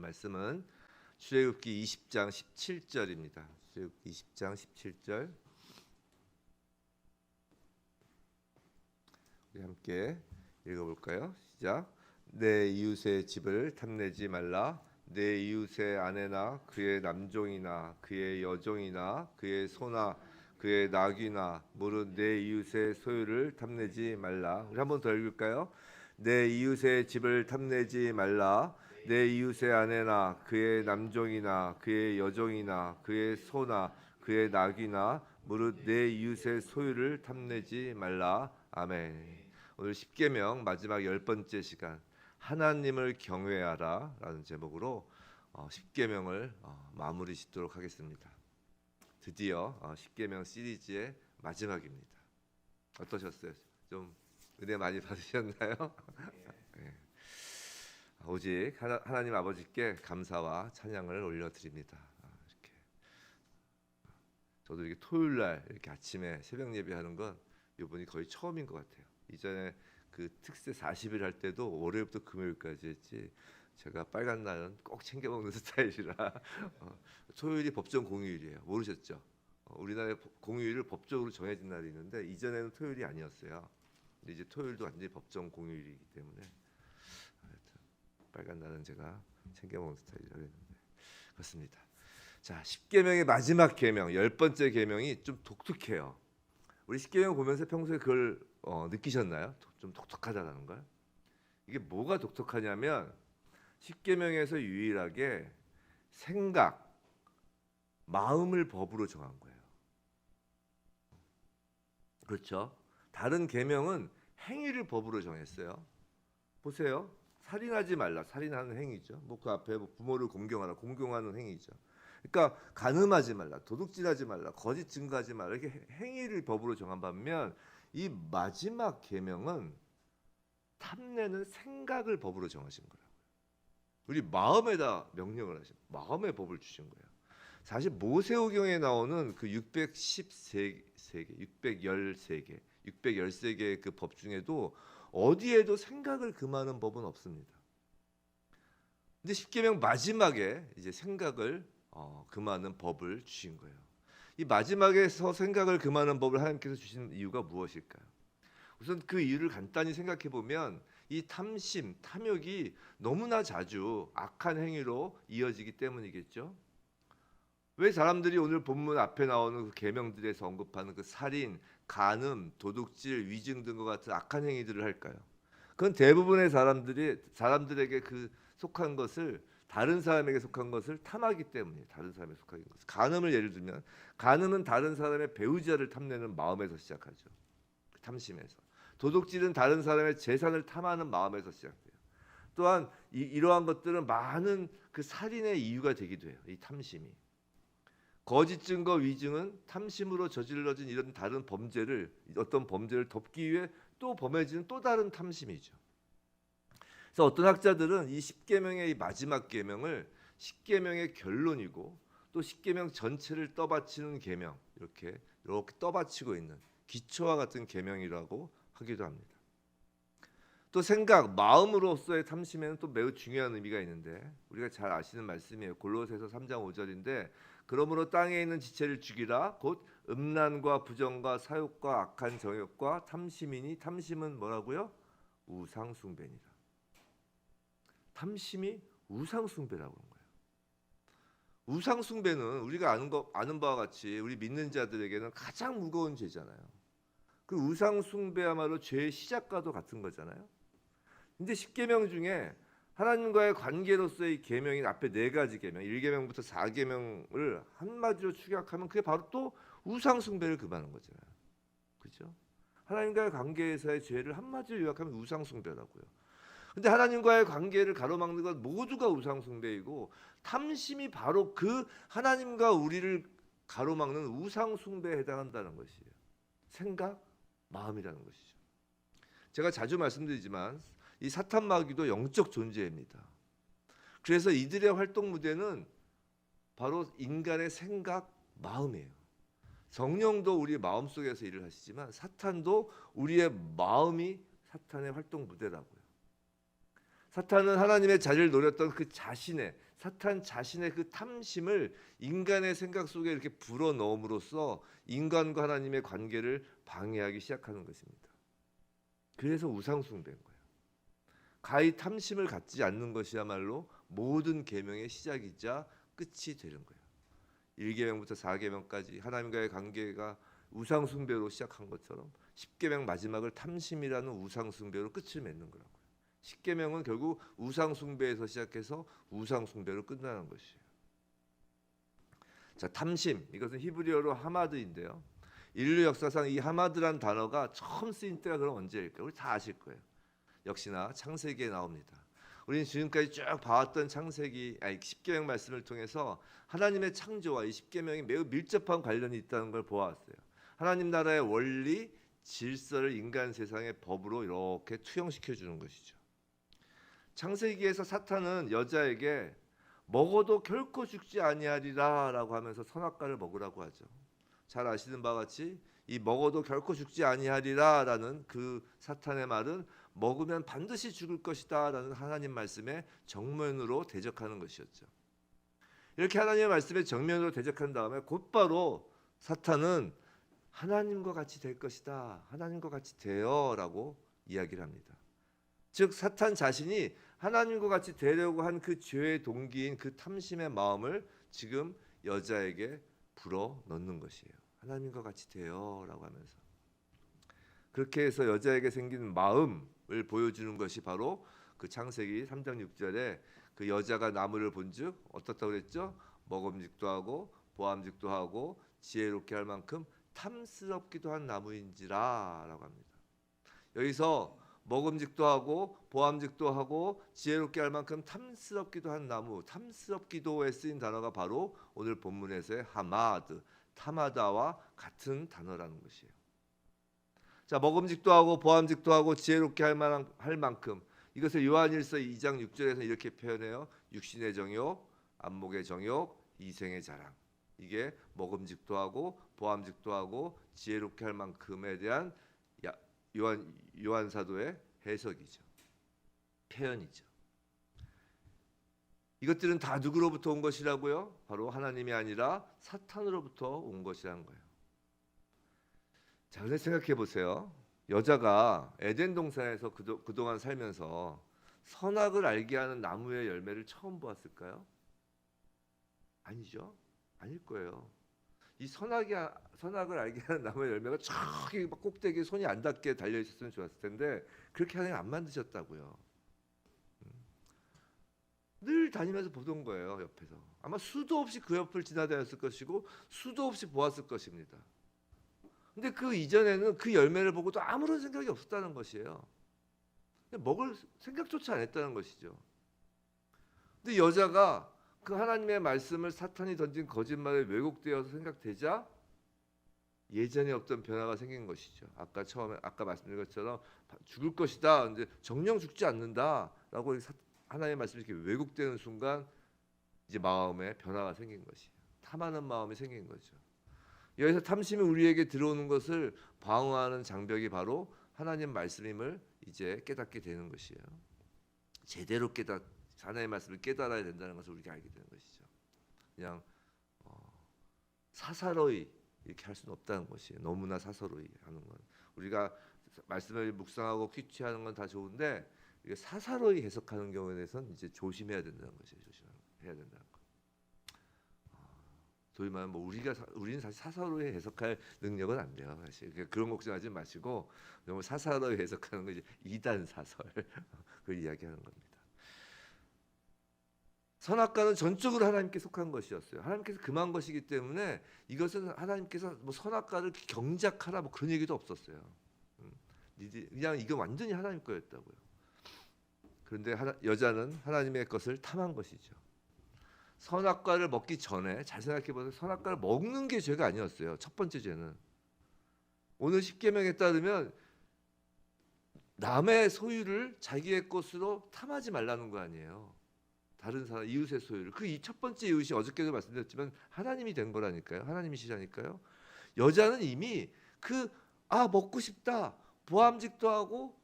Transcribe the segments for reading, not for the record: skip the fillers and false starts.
말씀은 출애굽기 20장 17절입니다. 출애굽기 20장 17절. 우리 함께 읽어볼까요? 시작. 내 이웃의 집을 탐내지 말라. 내 이웃의 아내나 그의 남종이나 그의 여종이나 그의 소나 그의 낙이나 무릇 내 이웃의 소유를 탐내지 말라. 우리 한 번 더 읽을까요? 내 이웃의 집을 탐내지 말라. 내 이웃의 아내나 그의 남종이나 그의 여종이나 그의 소나 그의 낙이나 무릇 내 이웃의 소유를 탐내지 말라. 아멘. 오늘 십계명 마지막 10번째 시간, 하나님을 경외하라 라는 제목으로 십계명을 마무리 짓도록 하겠습니다. 드디어 십계명 시리즈의 마지막입니다. 어떠셨어요? 좀 은혜 많이 받으셨나요? 네. 오직 하나님 아버지께 감사와 찬양을 올려드립니다. 이렇게 저도 이렇게 토요일 날 이렇게 아침에 새벽 예배하는 건 이번이 거의 처음인 것 같아요. 이전에 그 특세 40일 할 때도 월요일부터 금요일까지 했지, 제가 빨간 날은 꼭 챙겨 먹는 스타일이라 토요일이 법정 공휴일이에요. 모르셨죠? 우리나라의 공휴일을 법적으로 정해진 날이 있는데 이전에는 토요일이 아니었어요. 근데 이제 토요일도 완전히 법정 공휴일이기 때문에 빨간 날은 제가 챙겨 먹는 스타일이라 했는데 그렇습니다. 자, 십계명의 마지막 계명, 10번째 계명이 좀 독특해요. 우리 십계명 보면서 평소에 그걸 느끼셨나요? 좀 독특하다는 걸. 이게 뭐가 독특하냐면 십계명에서 유일하게 생각, 마음을 법으로 정한 거예요. 그렇죠? 다른 계명은 행위를 법으로 정했어요. 보세요. 살인하지 말라. 살인하는 행위죠. 뭐 그 앞에 부모를 공경하라. 공경하는 행위죠. 그러니까 간음하지 말라, 도둑질하지 말라, 거짓 증거하지 말라, 이렇게 행위를 법으로 정한 반면 이 마지막 계명은 탐내는 생각을 법으로 정하신 거라고요. 우리 마음에다 명령을 하신, 마음의 법을 주신 거예요. 사실 모세오경에 나오는 그 613개, 613개의 그 법 중에도 어디에도 생각을 금하는 법은 없습니다. 근데 십계명 마지막에 이제 생각을 금하는 법을 주신 거예요. 이 마지막에서 생각을 금하는 법을 하나님께서 주신 이유가 무엇일까요? 우선 그 이유를 간단히 생각해 보면 이 탐심, 탐욕이 너무나 자주 악한 행위로 이어지기 때문이겠죠. 왜 사람들이 오늘 본문 앞에 나오는 그 계명들에서 언급하는 그 살인, 간음, 도둑질, 위증 등과 같은 악한 행위들을 할까요? 그건 대부분의 사람들에게 그 속한 것을, 다른 사람에게 속한 것을 탐하기 때문이에요. 다른 사람에 속한 것을. 간음을 예를 들면, 간음은 다른 사람의 배우자를 탐내는 마음에서 시작하죠. 그 탐심에서. 도둑질은 다른 사람의 재산을 탐하는 마음에서 시작돼요. 또한 이러한 것들은 많은 그 살인의 이유가 되기도 해요. 이 탐심이. 거짓 증거, 위증은 탐심으로 저질러진 이런 다른 범죄를, 어떤 범죄를 덮기 위해 또 범해지는 또 다른 탐심이죠. 그래서 어떤 학자들은 이 십계명의 이 마지막 계명을 십계명의 결론이고 또 십계명 전체를 떠받치는 계명, 이렇게 떠받치고 있는 기초와 같은 계명이라고 하기도 합니다. 또 생각, 마음으로서의 탐심에는 또 매우 중요한 의미가 있는데 우리가 잘 아시는 말씀이에요. 골로새서 3장 5절인데 그러므로 땅에 있는 지체를 죽이라. 곧 음란과 부정과 사욕과 악한 정욕과 탐심이니 탐심은 뭐라고요? 우상숭배니라. 탐심이 우상숭배라고 하는 거예요. 우상숭배는 우리가 아는 바와 같이 우리 믿는 자들에게는 가장 무거운 죄잖아요. 그 우상숭배야말로 죄의 시작과도 같은 거잖아요. 근데 십계명 중에 하나님과의 관계로서의 계명인 앞에 4가지 계명, 1계명부터 4계명을 한마디로 축약하면 그게 바로 또 우상숭배를 금하는 거잖아요. 그렇죠? 하나님과의 관계에서의 죄를 한마디로 요약하면 우상숭배라고요. 근데 하나님과의 관계를 가로막는 것 모두가 우상숭배이고 탐심이 바로 그 하나님과 우리를 가로막는 우상숭배에 해당한다는 것이에요. 생각, 마음이라는 것이죠. 제가 자주 말씀드리지만 이 사탄 마귀도 영적 존재입니다. 그래서 이들의 활동 무대는 바로 인간의 생각, 마음이에요. 성령도 우리 마음속에서 일을 하시지만 사탄도 우리의 마음이 사탄의 활동 무대라고요. 사탄은 하나님의 자리를 노렸던 그 자신의 사탄 자신의 그 탐심을 인간의 생각 속에 이렇게 불어넣음으로써 인간과 하나님의 관계를 방해하기 시작하는 것입니다. 그래서 우상 숭배인 거예요. 가히 탐심을 갖지 않는 것이야말로 모든 계명의 시작이자 끝이 되는 거예요. 1계명부터 4계명까지 하나님과의 관계가 우상 숭배로 시작한 것처럼 10계명 마지막을 탐심이라는 우상 숭배로 끝을 맺는 거라고요. 10계명은 결국 우상 숭배에서 시작해서 우상 숭배로 끝나는 것이에요. 자, 탐심, 이것은 히브리어로 하마드인데요. 인류 역사상 이 하마드란 단어가 처음 쓰인 때가 그럼 언제일까요? 우리 다 아실 거예요. 역시나 창세기에 나옵니다. 우리는 지금까지 쭉 봐왔던 창세기 10계명 말씀을 통해서 하나님의 창조와 이 10계명이 매우 밀접한 관련이 있다는 걸 보아왔어요. 하나님 나라의 원리, 질서를 인간 세상의 법으로 이렇게 투영시켜 주는 것이죠. 창세기에서 사탄은 여자에게 먹어도 결코 죽지 아니하리라라고 하면서 선악과를 먹으라고 하죠. 잘 아시는 바와 같이 이 먹어도 결코 죽지 아니하리라라는 그 사탄의 말은 먹으면 반드시 죽을 것이다라는 하나님 말씀에 정면으로 대적하는 것이었죠. 이렇게 하나님의 말씀에 정면으로 대적한 다음에 곧바로 사탄은 하나님과 같이 될 것이다. 하나님과 같이 되어라고 이야기를 합니다. 즉 사탄 자신이 하나님과 같이 되려고 한 그 죄의 동기인 그 탐심의 마음을 지금 여자에게 불어 넣는 것이에요. 하나님과 같이 되어라고 하면서 그렇게 해서 여자에게 생긴 마음을 보여주는 것이 바로 그 창세기 3장 6절에 그 여자가 나무를 본즉 어떻다고 그랬죠? 먹음직도 하고 보암직도 하고 지혜롭게 할 만큼 탐스럽기도 한 나무인지라라고 합니다. 여기서 먹음직도 하고 보암직도 하고 지혜롭게 할 만큼 탐스럽기도 한 나무, 탐스럽기도에 쓰인 단어가 바로 오늘 본문에서의 하마드, 타마다와 같은 단어라는 것이에요. 자, 먹음직도 하고 보암직도 하고 지혜롭게 할 만큼 이것을 요한일서 2장 6절에서 이렇게 표현해요. 육신의 정욕, 안목의 정욕, 이생의 자랑. 이게 먹음직도 하고 보암직도 하고 지혜롭게 할 만큼에 대한 요한 사도의 해석이죠. 표현이죠. 이것들은 다 누구로부터 온 것이라고요? 바로 하나님이 아니라 사탄으로부터 온 것이라는 거예요. 자, 그래서 생각해 보세요. 여자가 에덴 동산에서 그동안 살면서 선악을 알게 하는 나무의 열매를 처음 보았을까요? 아니죠. 아닐 거예요. 이 선악을 알게 하는 나무의 열매가 저기 꼭대기에 손이 안 닿게 달려 있었으면 좋았을 텐데 그렇게 하나님 안 만드셨다고요. 늘 다니면서 보던 거예요. 옆에서 아마 수도 없이 그 옆을 지나다녔을 것이고 수도 없이 보았을 것입니다. 근데 그 이전에는 그 열매를 보고도 아무런 생각이 없었다는 것이에요. 먹을 생각조차 안 했다는 것이죠. 근데 여자가 그 하나님의 말씀을 사탄이 던진 거짓말에 왜곡되어서 생각되자 예전에 없던 변화가 생긴 것이죠. 아까 말씀드린 것처럼 죽을 것이다. 이제 정령 죽지 않는다라고 하나님의 말씀이 이렇게 왜곡되는 순간 이제 마음에 변화가 생긴 것이에요. 탐하는 마음이 생긴 거죠. 여기서 탐심이 우리에게 들어오는 것을 방어하는 장벽이 바로 하나님 말씀임을 이제 깨닫게 되는 것이에요. 제대로 하나님의 말씀을 깨달아야 된다는 것을 우리가 알게 되는 것이죠. 그냥 사사로이 이렇게 할 수는 없다는 것이에요. 너무나 사사로이 하는 건 우리가 말씀을 묵상하고 퀴치하는 건 다 좋은데 이게 사사로이 해석하는 경우에 대해서는 이제 조심해야 된다는 것이에요. 조심해야 된다는 거. 소위 말하면 우리는 사실 사사로이 해석할 능력은 안 돼요. 사실 그런 걱정하지 마시고 너무 사사로이 해석하는 거 이제 이단 사설 그 이야기하는 겁니다. 선악과는 전적으로 하나님께 속한 것이었어요. 하나님께서 금한 것이기 때문에 이것은 하나님께서 뭐 선악과를 경작하라 뭐 그런 얘기도 없었어요. 그냥 이거 완전히 하나님 거였다고요. 그런데 여자는 하나님의 것을 탐한 것이죠. 선악과를 먹기 전에 잘 생각해 보세요. 선악과를 먹는 게 죄가 아니었어요. 첫 번째 죄는. 오늘 10계명에 따르면 남의 소유를 자기의 것으로 탐하지 말라는 거 아니에요. 다른 사람 이웃의 소유를. 그 첫 번째 이웃이 어저께도 말씀드렸지만 하나님이 된 거라니까요. 하나님이시라니까요. 여자는 이미 먹고 싶다. 보암직도 하고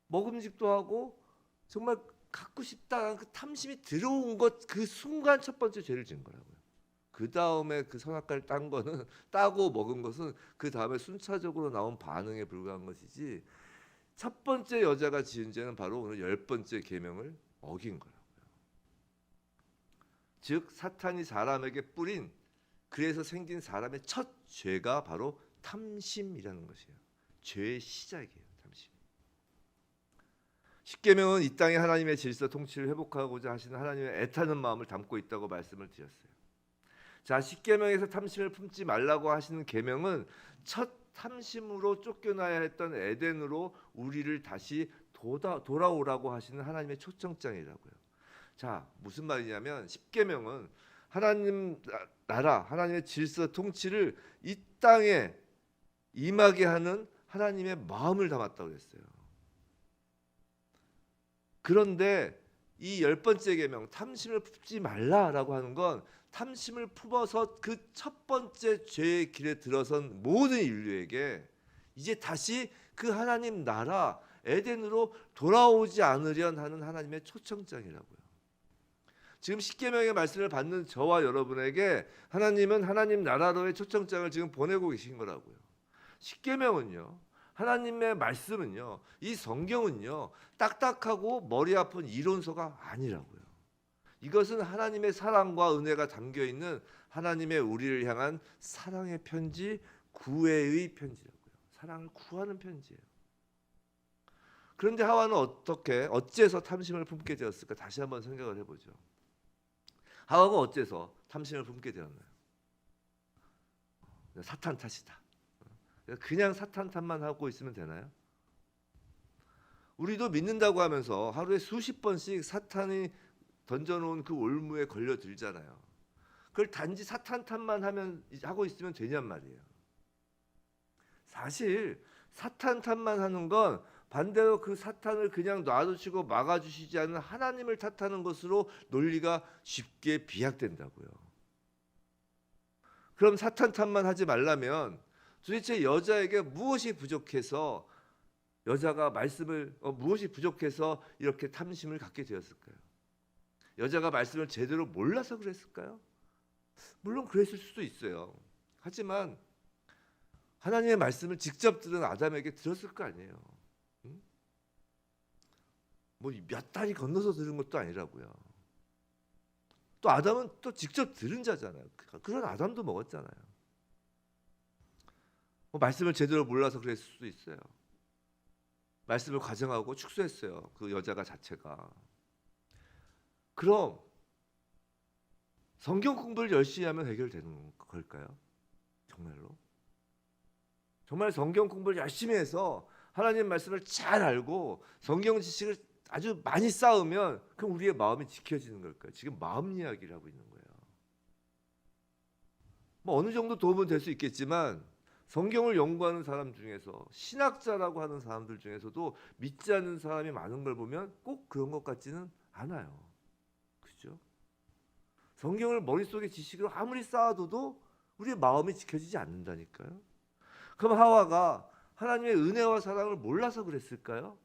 먹음직도 하고 정말 갖고 싶다는 그 탐심이 들어온 것 그 순간 첫 번째 죄를 지은 거라고요. 그 다음에 그 선악과를 딴 거는 따고 먹은 것은 그 다음에 순차적으로 나온 반응에 불과한 것이지 첫 번째 여자가 지은 죄는 바로 오늘 10번째 계명을 어긴 거라고요. 즉 사탄이 사람에게 뿌린 그래서 생긴 사람의 첫 죄가 바로 탐심이라는 것이에요. 죄의 시작이에요. 탐심. 십계명은 이 땅에 하나님의 질서 통치를 회복하고자 하시는 하나님의 애타는 마음을 담고 있다고 말씀을 드렸어요. 자, 십계명에서 탐심을 품지 말라고 하시는 계명은 첫 탐심으로 쫓겨나야 했던 에덴으로 우리를 다시 돌아오라고 하시는 하나님의 초청장이라고요. 자, 무슨 말이냐면 십계명은 하나님 나라, 하나님의 질서 통치를 이 땅에 임하게 하는 하나님의 마음을 담았다고 했어요. 그런데 이 10번째 계명 탐심을 품지 말라라고 하는 건 탐심을 품어서 그 첫 번째 죄의 길에 들어선 모든 인류에게 이제 다시 그 하나님 나라 에덴으로 돌아오지 않으련 하는 하나님의 초청장이라고요. 지금 십계명의 말씀을 받는 저와 여러분에게 하나님은 하나님 나라로의 초청장을 지금 보내고 계신 거라고요. 십계명은요, 하나님의 말씀은요, 이 성경은요, 딱딱하고 머리 아픈 이론서가 아니라고요. 이것은 하나님의 사랑과 은혜가 담겨 있는 하나님의 우리를 향한 사랑의 편지, 구애의 편지라고요. 사랑을 구하는 편지예요. 그런데 하와는 어째서 탐심을 품게 되었을까? 다시 한번 생각을 해보죠. 하와가 어째서 탐심을 품게 되었나요? 사탄 탓이다. 그냥 사탄 탓만 하고 있으면 되나요? 우리도 믿는다고 하면서 하루에 수십 번씩 사탄이 던져놓은 그 올무에 걸려들잖아요. 그걸 단지 사탄 탓만 하고 있으면 되냔 말이에요. 사실 사탄 탓만 하는 건 반대로 그 사탄을 그냥 놔두시고 막아주시지 않는 하나님을 탓하는 것으로 논리가 쉽게 비약된다고요. 그럼 사탄 탓만 하지 말라면 도대체 여자에게 무엇이 부족해서 여자가 무엇이 부족해서 이렇게 탐심을 갖게 되었을까요? 여자가 말씀을 제대로 몰라서 그랬을까요? 물론 그랬을 수도 있어요. 하지만 하나님의 말씀을 직접 들은 아담에게 들었을 거 아니에요. 뭐 몇 달이 건너서 들은 것도 아니라고요. 또 아담은 또 직접 들은 자잖아요. 그런 아담도 먹었잖아요. 뭐 말씀을 제대로 몰라서 그랬을 수도 있어요. 말씀을 과정하고 축소했어요. 그 여자가 자체가. 그럼 성경 공부를 열심히 하면 해결되는 걸까요? 정말로? 정말 성경 공부를 열심히 해서 하나님 말씀을 잘 알고 성경 지식을 아주 많이 쌓으면 그럼 우리의 마음이 지켜지는 걸까요? 지금 마음 이야기를 하고 있는 거예요. 뭐 어느 정도 도움은 될 수 있겠지만 성경을 연구하는 사람 중에서 신학자라고 하는 사람들 중에서도 믿지 않는 사람이 많은 걸 보면 꼭 그런 것 같지는 않아요. 그죠? 성경을 머릿속에 지식으로 아무리 쌓아둬도 우리의 마음이 지켜지지 않는다니까요. 그럼 하와가 하나님의 은혜와 사랑을 몰라서 그랬을까요?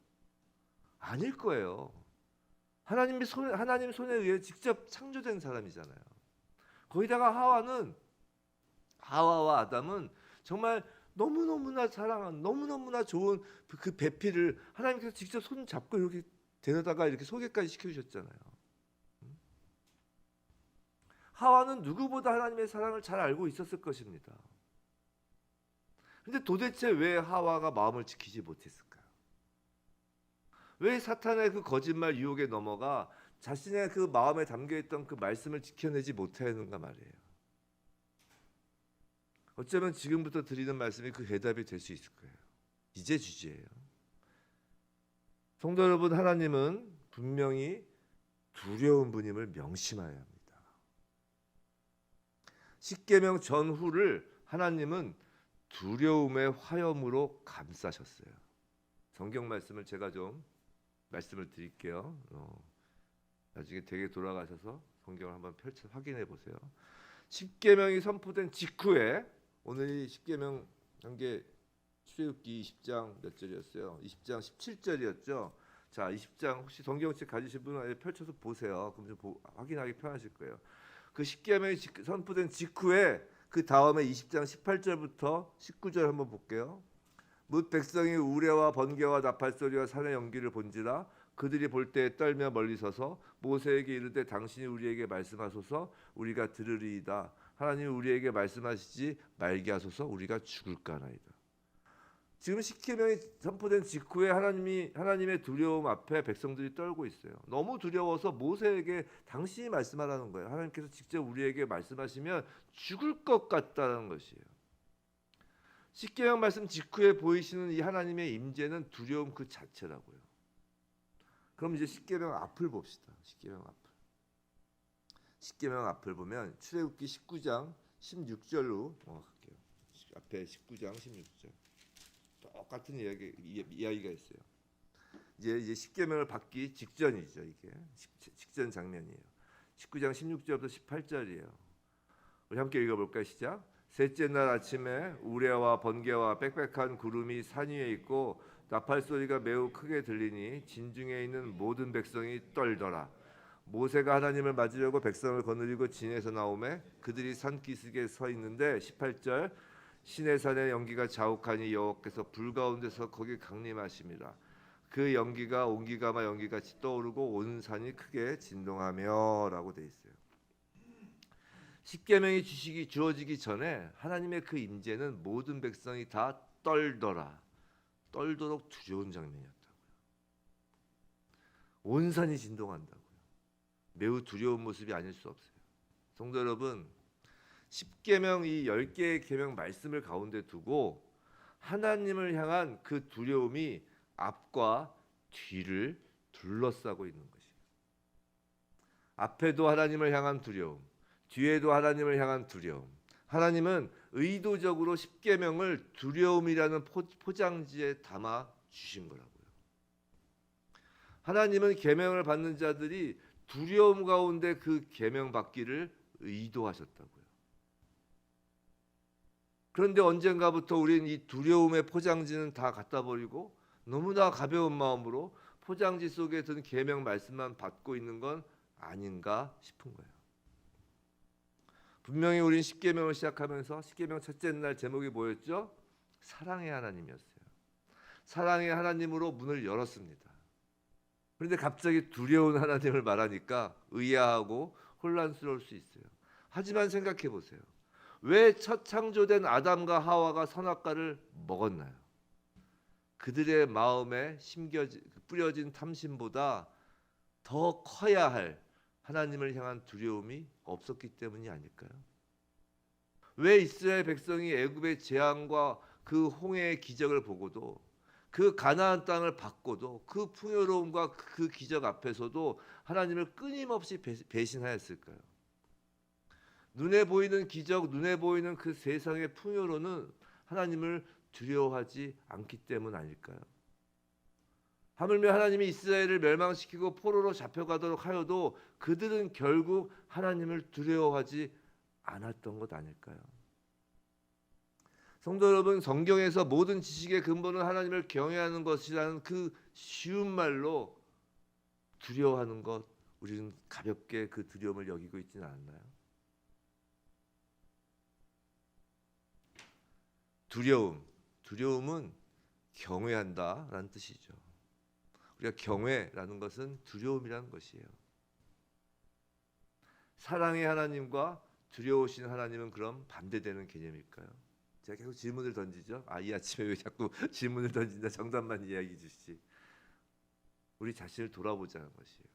아닐 거예요. 하나님 손에 의해 직접 창조된 사람이잖아요. 거기다가 하와와 아담은 정말 너무너무나 사랑한 너무너무나 좋은 그 배필을 하나님께서 직접 손 잡고 이렇게 데려다가 이렇게 소개까지 시켜주셨잖아요. 하와는 누구보다 하나님의 사랑을 잘 알고 있었을 것입니다. 근데 도대체 왜 하와가 마음을 지키지 못했을까요? 왜 사탄의 그 거짓말 유혹에 넘어가 자신의 그 마음에 담겨있던 그 말씀을 지켜내지 못하는가 말이에요. 어쩌면 지금부터 드리는 말씀이 그 해답이 될 수 있을 거예요. 이제 주제예요. 성도 여러분, 하나님은 분명히 두려운 분임을 명심해야 합니다. 십계명 전후를 하나님은 두려움의 화염으로 감싸셨어요. 성경 말씀을 제가 좀 말씀을 드릴게요. 나중에 댁에 돌아가셔서 성경을 한번 펼쳐 확인해 보세요. 십계명이 선포된 직후에 오늘 이 십계명 한 게 출애굽기 20장 몇 절이었어요? 20장 17절이었죠. 자, 20장 혹시 성경책 가지신 분은 펼쳐서 보세요. 그럼 좀 확인하기 편하실 거예요. 그 십계명이 선포된 직후에 그 다음에 20장 18절부터 19절 한번 볼게요. 뭇 백성이 우레와 번개와 나팔 소리와 산의 연기를 본지라 그들이 볼 때 떨며 멀리 서서 모세에게 이르되 당신이 우리에게 말씀하소서 우리가 들으리이다. 하나님이 우리에게 말씀하시지 말게 하소서 우리가 죽을까나이다. 지금 십계명이 선포된 직후에 하나님의 두려움 앞에 백성들이 떨고 있어요. 너무 두려워서 모세에게 당신이 말씀하라는 거예요. 하나님께서 직접 우리에게 말씀하시면 죽을 것 같다는 것이에요. 십계명 말씀 직후에 보이시는 이 하나님의 임재는 두려움 그 자체라고요. 그럼 이제 십계명 앞을 봅시다. 십계명 앞을 보면 출애굽기 19장 16절로 갈게요. 앞에 19장 16절. 똑같은 이야기가 있어요. 이제 십계명을 받기 직전이죠. 이게 직전 장면이에요. 19장 16절부터 18절이에요. 우리 함께 읽어볼까요? 시작. 셋째 날 아침에 우레와 번개와 빽빽한 구름이 산 위에 있고 나팔 소리가 매우 크게 들리니 진중에 있는 모든 백성이 떨더라. 모세가 하나님을 맞으려고 백성을 거느리고 진에서 나오매 그들이 산기슭에 서 있는데 18절 시내산의 연기가 자욱하니 여호와께서 불 가운데서 거기 강림하심이라. 그 연기가 온기가마 연기같이 떠오르고 온 산이 크게 진동하며라고 돼 있어요. 십계명이 주어지기 전에 하나님의 그 임재는 모든 백성이 다 떨도록 두려운 장면이었다고요. 온 산이 진동한다고요. 매우 두려운 모습이 아닐 수 없어요. 성도 여러분, 십계명 이 10개의 계명 말씀을 가운데 두고 하나님을 향한 그 두려움이 앞과 뒤를 둘러싸고 있는 것이에요. 앞에도 하나님을 향한 두려움, 뒤에도 하나님을 향한 두려움. 하나님은 의도적으로 십계명을 두려움이라는 포장지에 담아 주신 거라고요. 하나님은 계명을 받는 자들이 두려움 가운데 그 계명 받기를 의도하셨다고요. 그런데 언젠가부터 우리는 이 두려움의 포장지는 다 갖다 버리고 너무나 가벼운 마음으로 포장지 속에 든 계명 말씀만 받고 있는 건 아닌가 싶은 거예요. 분명히 우린 십계명을 시작하면서 십계명 첫째 날 제목이 뭐였죠? 사랑의 하나님이었어요. 사랑의 하나님으로 문을 열었습니다. 그런데 갑자기 두려운 하나님을 말하니까 의아하고 혼란스러울 수 있어요. 하지만 생각해 보세요. 왜 첫 창조된 아담과 하와가 선악과를 먹었나요? 그들의 마음에 뿌려진 탐심보다 더 커야 할 하나님을 향한 두려움이 없었기 때문이 아닐까요? 왜 이스라엘 백성이 애굽의 재앙과 그 홍해의 기적을 보고도 그 가나안 땅을 받고도 그 풍요로움과 그 기적 앞에서도 하나님을 끊임없이 배신하였을까요? 눈에 보이는 기적, 눈에 보이는 그 세상의 풍요로는 하나님을 두려워하지 않기 때문 아닐까요? 하물며 하나님이 이스라엘을 멸망시키고 포로로 잡혀가도록 하여도 그들은 결국 하나님을 두려워하지 않았던 것 아닐까요? 성도 여러분, 성경에서 모든 지식의 근본은 하나님을 경외하는 것이라는 그 쉬운 말로 두려워하는 것, 우리는 가볍게 그 두려움을 여기고 있지는 않나요? 두려움은 경외한다라는 뜻이죠. 우리가 경외라는 것은 두려움이라는 것이에요. 사랑의 하나님과 두려우신 하나님은 그럼 반대되는 개념일까요? 제가 계속 질문을 던지죠. 이 아침에 왜 자꾸 질문을 던진다 정답만 이야기해 주시지. 우리 자신을 돌아보자는 것이에요.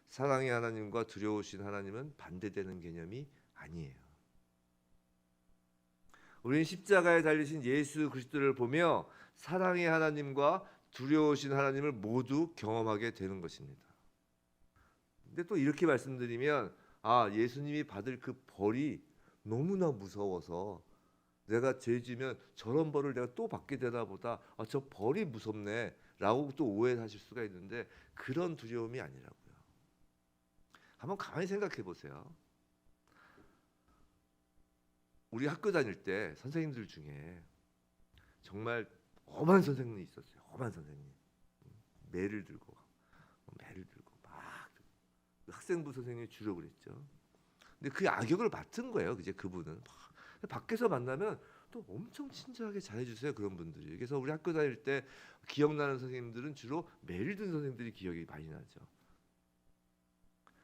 사랑의 하나님과 두려우신 하나님은 반대되는 개념이 아니에요. 우리는 십자가에 달리신 예수 그리스도를 보며 사랑의 하나님과 두려우신 하나님을 모두 경험하게 되는 것입니다. 근데 또 이렇게 말씀드리면 예수님이 받을 그 벌이 너무나 무서워서 내가 죄 지면 저런 벌을 내가 또 받게 되나 보다. 저 벌이 무섭네 라고 또 오해하실 수가 있는데 그런 두려움이 아니라고요. 한번 가만히 생각해 보세요. 우리 학교 다닐 때 선생님들 중에 정말 엄한 선생님이 있었어요. 엄한 선생님. 매를 들고 막 학생부 선생님이 주로 그랬죠. 근데 그 악역을 맡은 거예요. 이제 그분은 밖에서 만나면 또 엄청 친절하게 잘해주세요. 그런 분들이. 그래서 우리 학교 다닐 때 기억나는 선생님들은 주로 매를 든 선생님들이 기억이 많이 나죠.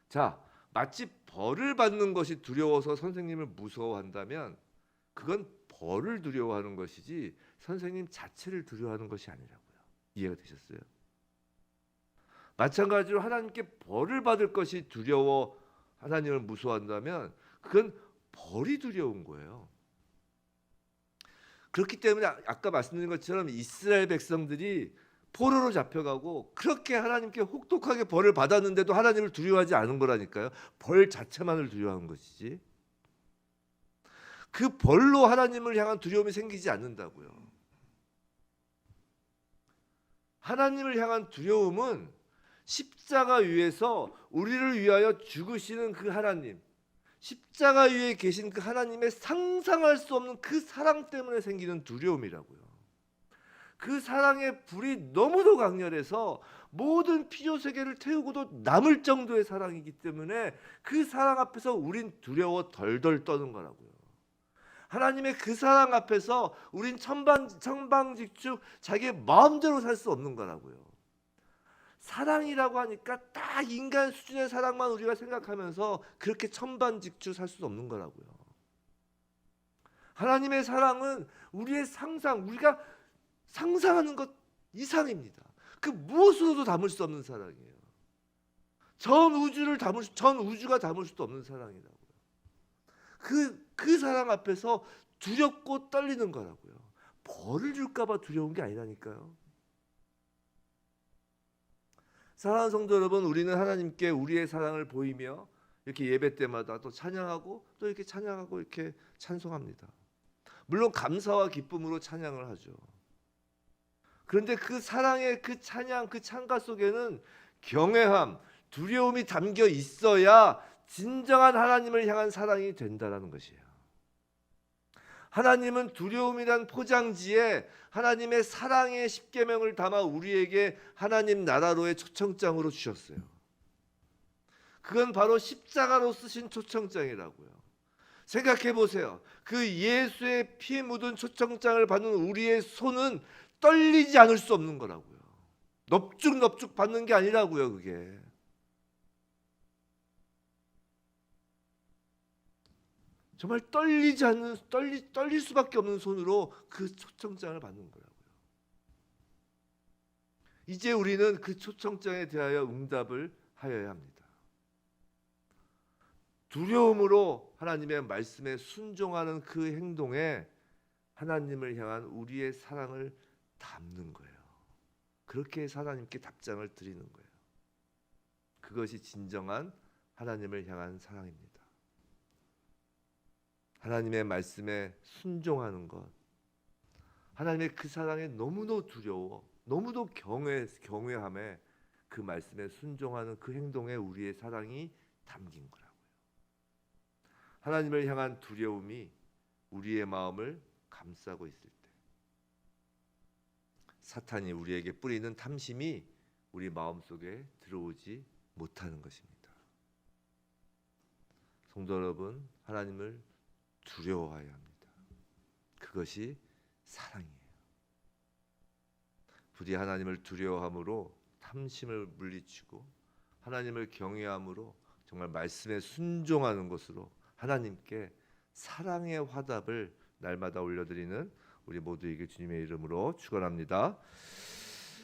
자, 마치 벌을 받는 것이 두려워서 선생님을 무서워한다면 그건 벌을 두려워하는 것이지 선생님 자체를 두려워하는 것이 아니라고요. 이해가 되셨어요? 마찬가지로 하나님께 벌을 받을 것이 두려워 하나님을 무서워한다면 그건 벌이 두려운 거예요. 그렇기 때문에 아까 말씀드린 것처럼 이스라엘 백성들이 포로로 잡혀가고 그렇게 하나님께 혹독하게 벌을 받았는데도 하나님을 두려워하지 않은 거라니까요. 벌 자체만을 두려워한 것이지 그 벌로 하나님을 향한 두려움이 생기지 않는다고요. 하나님을 향한 두려움은 십자가 위에서 우리를 위하여 죽으시는 그 하나님, 십자가 위에 계신 그 하나님의 상상할 수 없는 그 사랑 때문에 생기는 두려움이라고요. 그 사랑의 불이 너무도 강렬해서 모든 피조 세계를 태우고도 남을 정도의 사랑이기 때문에 그 사랑 앞에서 우린 두려워 덜덜 떠는 거라고요. 하나님의 그 사랑 앞에서 우린 천방직축 자기의 마음대로 살 수 없는 거라고요. 사랑이라고 하니까 딱 인간 수준의 사랑만 우리가 생각하면서 그렇게 천반직축 살 수 없는 거라고요. 하나님의 사랑은 우리의 상상, 우리가 상상하는 것 이상입니다. 그 무엇으로도 담을 수 없는 사랑이에요. 전 우주가 담을 수도 없는 사랑이라고요. 그 사랑 앞에서 두렵고 떨리는 거라고요. 벌을 줄까봐 두려운 게 아니라니까요. 사랑하는 성도 여러분, 우리는 하나님께 우리의 사랑을 보이며 이렇게 예배 때마다 또 찬양하고 또 이렇게 찬양하고 이렇게 찬송합니다. 물론 감사와 기쁨으로 찬양을 하죠. 그런데 그 사랑의 그 찬양, 그 찬가 속에는 경외함, 두려움이 담겨 있어야 진정한 하나님을 향한 사랑이 된다라는 것이에요. 하나님은 두려움이란 포장지에 하나님의 사랑의 십계명을 담아 우리에게 하나님 나라로의 초청장으로 주셨어요. 그건 바로 십자가로 쓰신 초청장이라고요. 생각해 보세요. 그 예수의 피 묻은 초청장을 받는 우리의 손은 떨리지 않을 수 없는 거라고요. 넙죽넙죽 받는 게 아니라고요, 그게. 정말 떨릴 수밖에 없는 손으로 그 초청장을 받는 거라고요. 이제 우리는 그 초청장에 대하여 응답을 하여야 합니다. 두려움으로 하나님의 말씀에 순종하는 그 행동에 하나님을 향한 우리의 사랑을 담는 거예요. 그렇게 해서 하나님께 답장을 드리는 거예요. 그것이 진정한 하나님을 향한 사랑입니다. 하나님의 말씀에 순종하는 것, 하나님의 그 사랑에 너무도 두려워, 너무도 경외함에 그 말씀에 순종하는 그 행동에 우리의 사랑이 담긴 거라고요. 하나님을 향한 두려움이 우리의 마음을 감싸고 있을 때, 사탄이 우리에게 뿌리는 탐심이 우리 마음속에 들어오지 못하는 것입니다. 성도 여러분, 하나님을 두려워해야 합니다. 그것이 사랑이에요. 부디 하나님을 두려워함으로 탐심을 물리치고 하나님을 경외함으로 정말 말씀에 순종하는 것으로 하나님께 사랑의 화답을 날마다 올려드리는 우리 모두에게 주님의 이름으로 축원합니다.